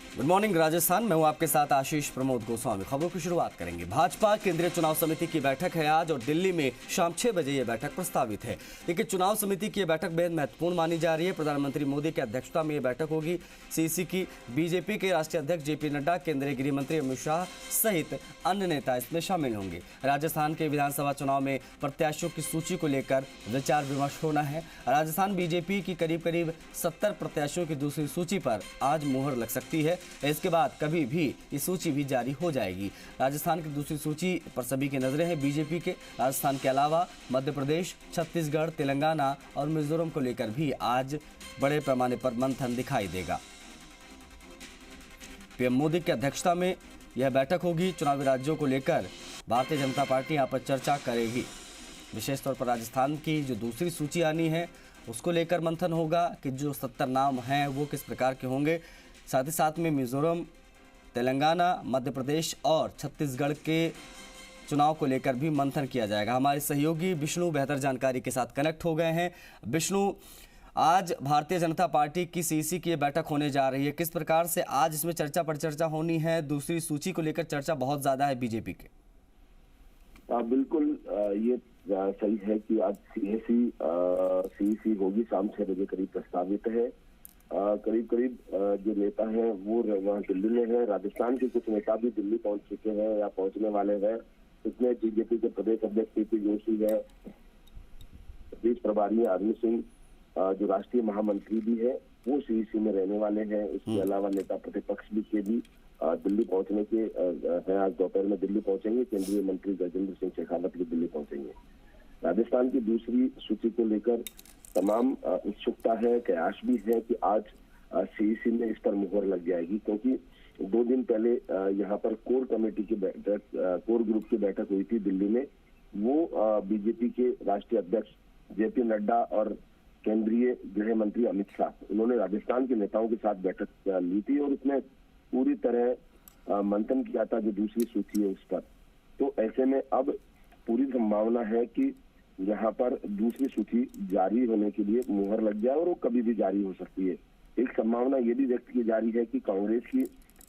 Good morning Rajasthan. मैं हूं आपके साथ आशीष प्रमोद गोस्वामी। खबरों की शुरुआत करेंगे। भाजपा केंद्रीय चुनाव समिति की बैठक है आज और दिल्ली में शाम 6 बजे यह बैठक प्रस्तावित है। लेकिन चुनाव समिति की यह बैठक बेहद महत्वपूर्ण मानी जा रही है। प्रधानमंत्री मोदी की अध्यक्षता में यह बैठक होगी। सीसी की बीजेपी के राष्ट्रीय अध्यक्ष जेपी नड्डा, केंद्रीय गृह मंत्री अमित शाह सहित अन्य नेता इसमें शामिल होंगे। राजस्थान के विधानसभा चुनाव में प्रत्याशियों की सूची को लेकर विचार विमर्श होना है। राजस्थान बीजेपी की करीब 70 प्रत्याशियों की दूसरी सूची पर आज मुहर लग सकती है। इसके बाद कभी भी ये सूची भी जारी हो जाएगी। राजस्थान की दूसरी सूची पर सभी की नजरें हैं बीजेपी के। राजस्थान के अलावा मध्य प्रदेश, छत्तीसगढ़, तेलंगाना और मिजोरम को लेकर भी आज बड़े पैमाने पर मंथन दिखाई देगा। पीएम मोदी की अध्यक्षता में यह बैठक होगी। चुनावी राज्यों को लेकर भारतीय जनता पार्टी यहाँ पर चर्चा करेगी। विशेष तौर पर राजस्थान की जो दूसरी सूची आनी है उसको लेकर मंथन होगा कि जो 70 नाम हैं वो किस प्रकार के होंगे। साथ ही साथ में मिजोरम, तेलंगाना, मध्य प्रदेश और छत्तीसगढ़ के चुनाव को लेकर भी मंथन किया जाएगा। हमारे सहयोगी विष्णु बेहतर जानकारी के साथ कनेक्ट हो गए हैं। विष्णु, आज भारतीय जनता पार्टी की सीसी की बैठक होने जा रही है। किस प्रकार से आज इसमें चर्चा पर चर्चा होनी है? दूसरी सूची को लेकर चर्चा बहुत ज्यादा है बीजेपी के। बिल्कुल, ये सही है कि आज सीसी होगी, शाम 6 बजे करीब प्रस्तावित है। करीब जो नेता हैं वो वहाँ दिल्ली में है। राजस्थान के कुछ नेता भी दिल्ली पहुंच चुके हैं या पहुंचने वाले हैं। इसमें बीजेपी के प्रदेश अध्यक्ष पीपी जोशी है, प्रदेश प्रभारी आर्मी सिंह, जो राष्ट्रीय महामंत्री भी है वो सीईसी में रहने वाले हैं। इसके अलावा नेता प्रतिपक्ष भी दिल्ली पहुंचने के हैं। आज दोपहर में दिल्ली पहुंचेंगे। केंद्रीय मंत्री गजेंद्र सिंह शेखावत भी दिल्ली पहुंचेंगे। राजस्थान की दूसरी सूची को लेकर तमाम उत्सुकता है, कयास भी है कि आज सीईसी में इस पर मुहर लग जाएगी, क्योंकि 2 दिन पहले यहाँ पर कोर कमेटी की बैठक, कोर ग्रुप की बैठक हुई थी दिल्ली में। वो बीजेपी के राष्ट्रीय अध्यक्ष जेपी नड्डा और केंद्रीय गृह मंत्री अमित शाह, उन्होंने राजस्थान के नेताओं के साथ बैठक ली थी और उसमें पूरी तरह मंथन किया था जो दूसरी सूची है उस पर। तो ऐसे में अब पूरी संभावना है कि यहाँ पर दूसरी सूची जारी होने के लिए मुहर लग जाए और वो कभी भी जारी हो सकती है। एक संभावना ये भी व्यक्त की जा रही है कि कांग्रेस की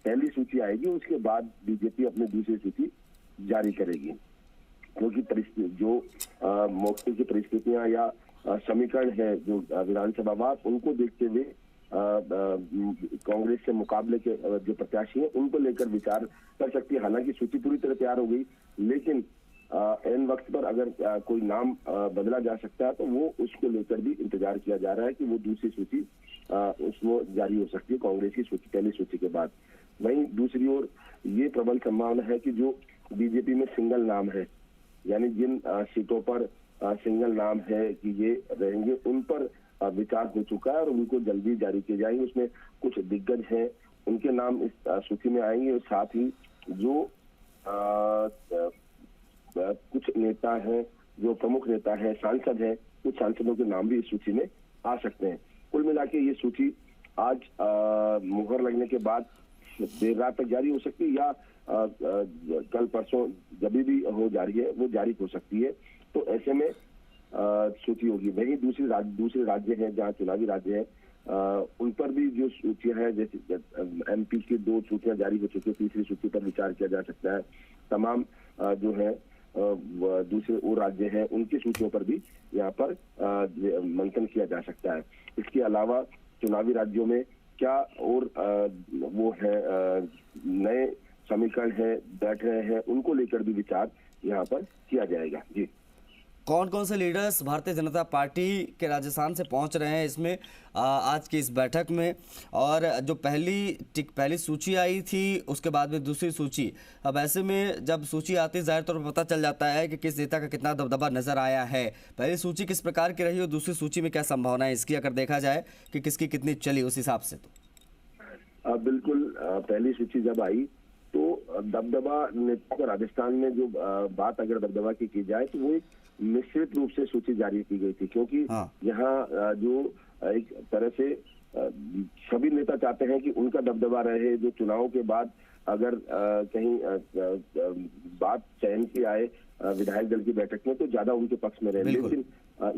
पहली सूची आएगी, उसके बाद बीजेपी अपनी दूसरी सूची जारी करेगी, क्योंकि जो मौके की परिस्थितियां या समीकरण है जो विधानसभा उनको देखते हुए कांग्रेस से मुकाबले के जो प्रत्याशी हैं उनको लेकर विचार कर सकती है। हालांकि सूची पूरी तरह तैयार हो गई, लेकिन एन वक्त पर अगर कोई नाम बदला जा सकता है तो वो उसको लेकर भी इंतजार किया जा रहा है कि वो दूसरी सूची उसमें जारी हो सकती है कांग्रेस की सूची, पहली सूची के बाद। वहीं दूसरी ओर ये प्रबल संभावना है कि जो बीजेपी में सिंगल नाम है, यानी जिन सीटों पर सिंगल नाम है कि ये रहेंगे, उन पर विचार हो चुका है और उनको जल्दी जारी किए जाएंगे। उसमें कुछ दिग्गज हैं, उनके नाम इस सूची में आएंगे और साथ ही जो कुछ नेता हैं, जो प्रमुख नेता हैं, सांसद हैं, कुछ सांसदों के नाम भी इस सूची में आ सकते हैं। कुल मिला के ये सूची आज मुहर लगने के बाद देर रात तक जारी हो सकती है या कल परसों जब भी हो जारी है वो जारी हो सकती है। तो ऐसे में सूची होगी। वहीं दूसरे राज्य हैं जहाँ चुनावी राज्य है, उन पर भी जो सूचियां हैं, जैसे एमपी की 2 सूचियां जारी हो चुकी है, तीसरी सूची पर विचार किया जा सकता है। तमाम जो है दूसरे और राज्य हैं उनकी सूचियों पर भी यहाँ पर मंथन किया जा सकता है। इसके अलावा चुनावी राज्यों में क्या और वो है नए समीकरण है बैठ रहे हैं, उनको लेकर भी विचार यहाँ पर किया जाएगा। जी, कौन कौन से लीडर्स भारतीय जनता पार्टी के राजस्थान से पहुंच रहे हैं इसमें आज की इस बैठक में? और जो पहली सूची आई थी उसके बाद में दूसरी सूची, अब ऐसे में जब सूची आती है जाहिर तौर पर पता चल जाता है कि किस नेता का कितना दबदबा नजर आया है। पहली सूची किस प्रकार की रही और दूसरी सूची में क्या संभावना है इसकी, अगर देखा जाए कि किसकी कितनी चली उस हिसाब से? तो बिल्कुल, पहली सूची जब आई तो दबदबा नेता को राजस्थान में जो बात अगर दबदबा की जाए तो वो एक मिश्रित रूप से सूची जारी की गई थी, क्योंकि यहाँ जो एक तरह से सभी नेता चाहते हैं कि उनका दबदबा रहे। जो चुनाव के बाद अगर कहीं बात चयन की आए विधायक दल की बैठक में तो ज्यादा उनके पक्ष में रहे। लेकिन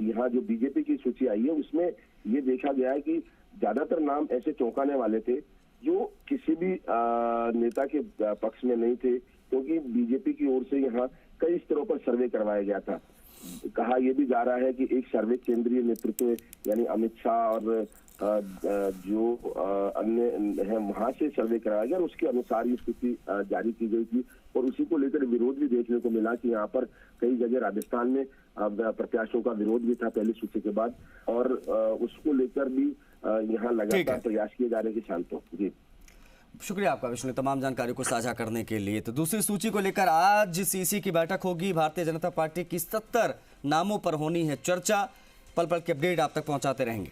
यहाँ जो बीजेपी की सूची आई है उसमें ये देखा गया है कि ज्यादातर नाम ऐसे चौंकाने वाले थे जो किसी भी नेता के पक्ष में नहीं थे, क्योंकि बीजेपी की ओर से यहाँ कई स्तरों पर सर्वे करवाया गया था। कहा यह भी जा रहा है कि एक सर्वे केंद्रीय नेतृत्व यानी अमित शाह और जो अन्य है वहां से सर्वे कराया गया और उसके अनुसार ये स्थिति जारी की गई थी। और उसी को लेकर विरोध भी देखने को मिला कि यहाँ पर कई जगह राजस्थान में प्रत्याशियों का विरोध भी था पहली सूची के बाद, और उसको लेकर भी यहाँ लगातार प्रयास किए जा रहे हैं कि शांत हो। जी, शुक्रिया आपका विष्णु, तमाम जानकारी को साझा करने के लिए। तो दूसरी सूची को लेकर आज सीसी की बैठक होगी। भारतीय जनता पार्टी की 70 नामों पर होनी है चर्चा। पल पल के अपडेट आप तक पहुंचाते रहेंगे।